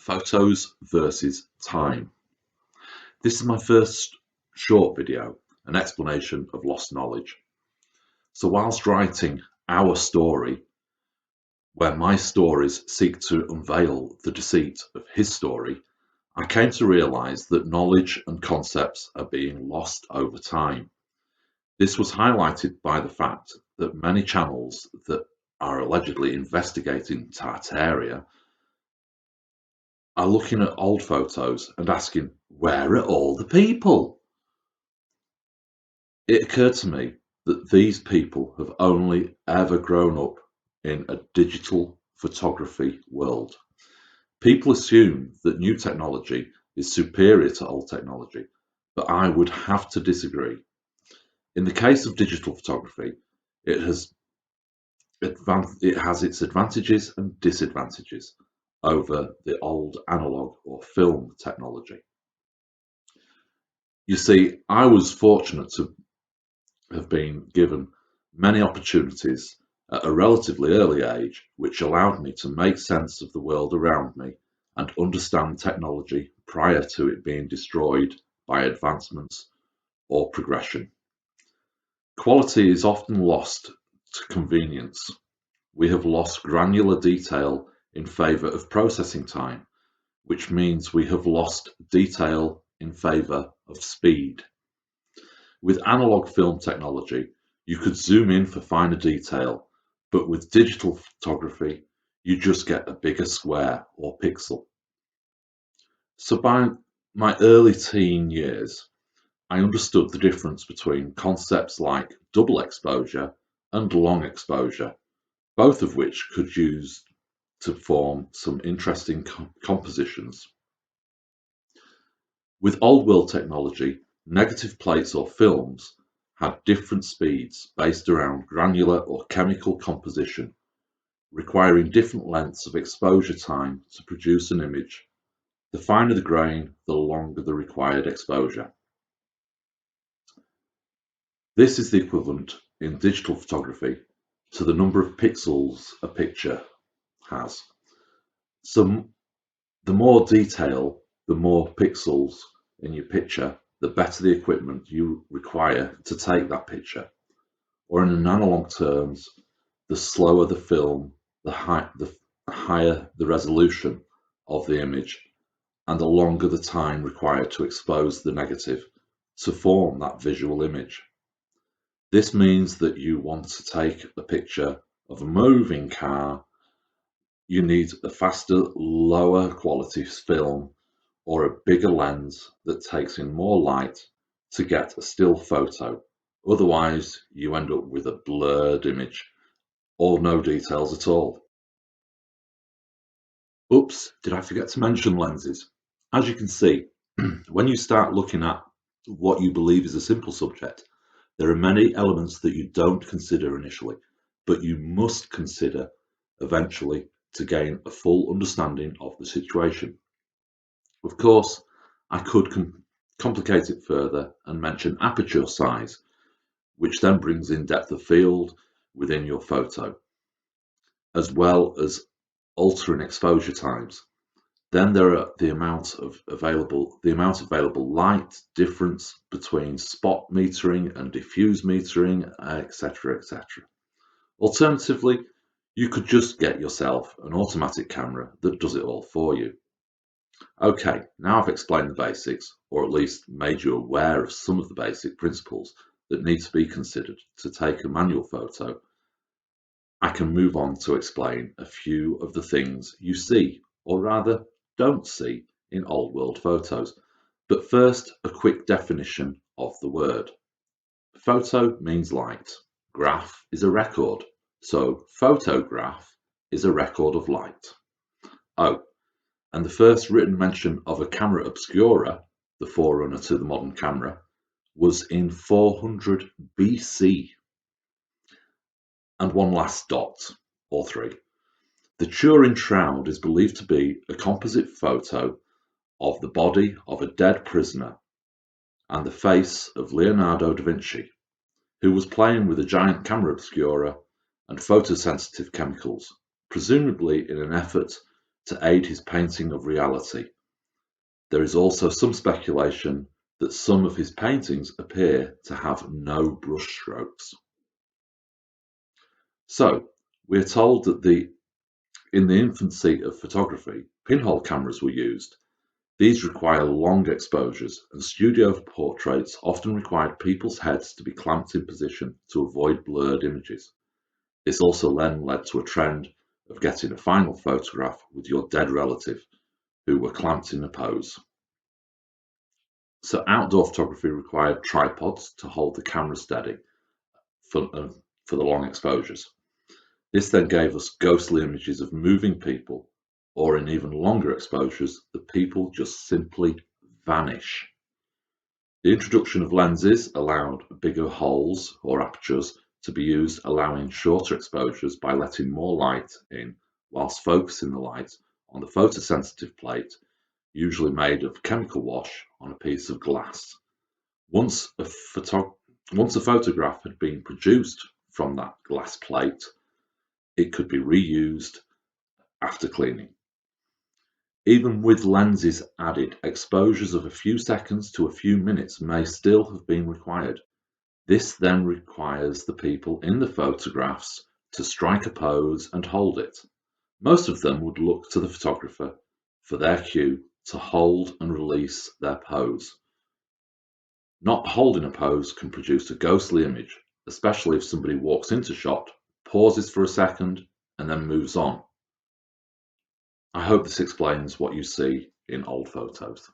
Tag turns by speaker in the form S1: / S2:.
S1: Photos versus time. This is my first short video, an explanation of lost knowledge. So whilst writing our story, where my stories seek to unveil the deceit of his story, I came to realise that knowledge and concepts are being lost over time. This was highlighted by the fact that many channels that are allegedly investigating Tartaria are looking at old photos and asking, where are all the people? It occurred to me that these people have only ever grown up in a digital photography world. People assume that new technology is superior to old technology, but I would have to disagree. In the case of digital photography, it has its advantages and disadvantages over the old analog or film technology. You see, I was fortunate to have been given many opportunities at a relatively early age, which allowed me to make sense of the world around me and understand technology prior to it being destroyed by advancements or progression. Quality is often lost to convenience. We have lost granular detail in favour of processing time, which means we have lost detail in favour of speed. With analog film technology, you could zoom in for finer detail, but with digital photography, you just get a bigger square or pixel. So by my early teen years, I understood the difference between concepts like double exposure and long exposure, both of which could use to form some interesting compositions. With old world technology, negative plates or films had different speeds based around granular or chemical composition, requiring different lengths of exposure time to produce an image. The finer the grain, the longer the required exposure. This is the equivalent in digital photography to the number of pixels a picture has. So the more detail, the more pixels in your picture, the better the equipment you require to take that picture. Or in analog terms, the slower the film, the higher the resolution of the image, and the longer the time required to expose the negative to form that visual image. This means that you want to take a picture of a moving car, you need a faster, lower quality film or a bigger lens that takes in more light to get a still photo. Otherwise, you end up with a blurred image or no details at all. Oops, did I forget to mention lenses? As you can see, when you start looking at what you believe is a simple subject, there are many elements that you don't consider initially, but you must consider eventually to gain a full understanding of the situation. Of course, I could complicate it further and mention aperture size, which then brings in depth of field within your photo, as well as altering exposure times. Then there are the amount available light, difference between spot metering and diffuse metering, etc., etc. Alternatively, you could just get yourself an automatic camera that does it all for you. Okay, now I've explained the basics, or at least made you aware of some of the basic principles that need to be considered to take a manual photo. I can move on to explain a few of the things you see, or rather don't see, in old world photos. But first, a quick definition of the word. Photo means light. Graph is a record. So photograph is a record of light. Oh, and the first written mention of a camera obscura, the forerunner to the modern camera, was in 400 BC. And one last dot, or three. The Turin Shroud is believed to be a composite photo of the body of a dead prisoner and the face of Leonardo da Vinci, who was playing with a giant camera obscura and photosensitive chemicals, presumably in an effort to aid his painting of reality. There is also some speculation that some of his paintings appear to have no brushstrokes. So, we are told that in the infancy of photography, pinhole cameras were used. These require long exposures, and studio portraits often required people's heads to be clamped in position to avoid blurred images. This also then led to a trend of getting a final photograph with your dead relative, who were clamped in a pose. So outdoor photography required tripods to hold the camera steady for the long exposures. This then gave us ghostly images of moving people, or in even longer exposures, the people just simply vanish. The introduction of lenses allowed bigger holes or apertures to be used, allowing shorter exposures by letting more light in whilst focusing the light on the photosensitive plate, usually made of chemical wash on a piece of glass. Once a photograph had been produced from that glass plate, it could be reused after cleaning. Even with lenses added, exposures of a few seconds to a few minutes may still have been required. This then requires the people in the photographs to strike a pose and hold it. Most of them would look to the photographer for their cue to hold and release their pose. Not holding a pose can produce a ghostly image, especially if somebody walks into shot, pauses for a second, and then moves on. I hope this explains what you see in old photos.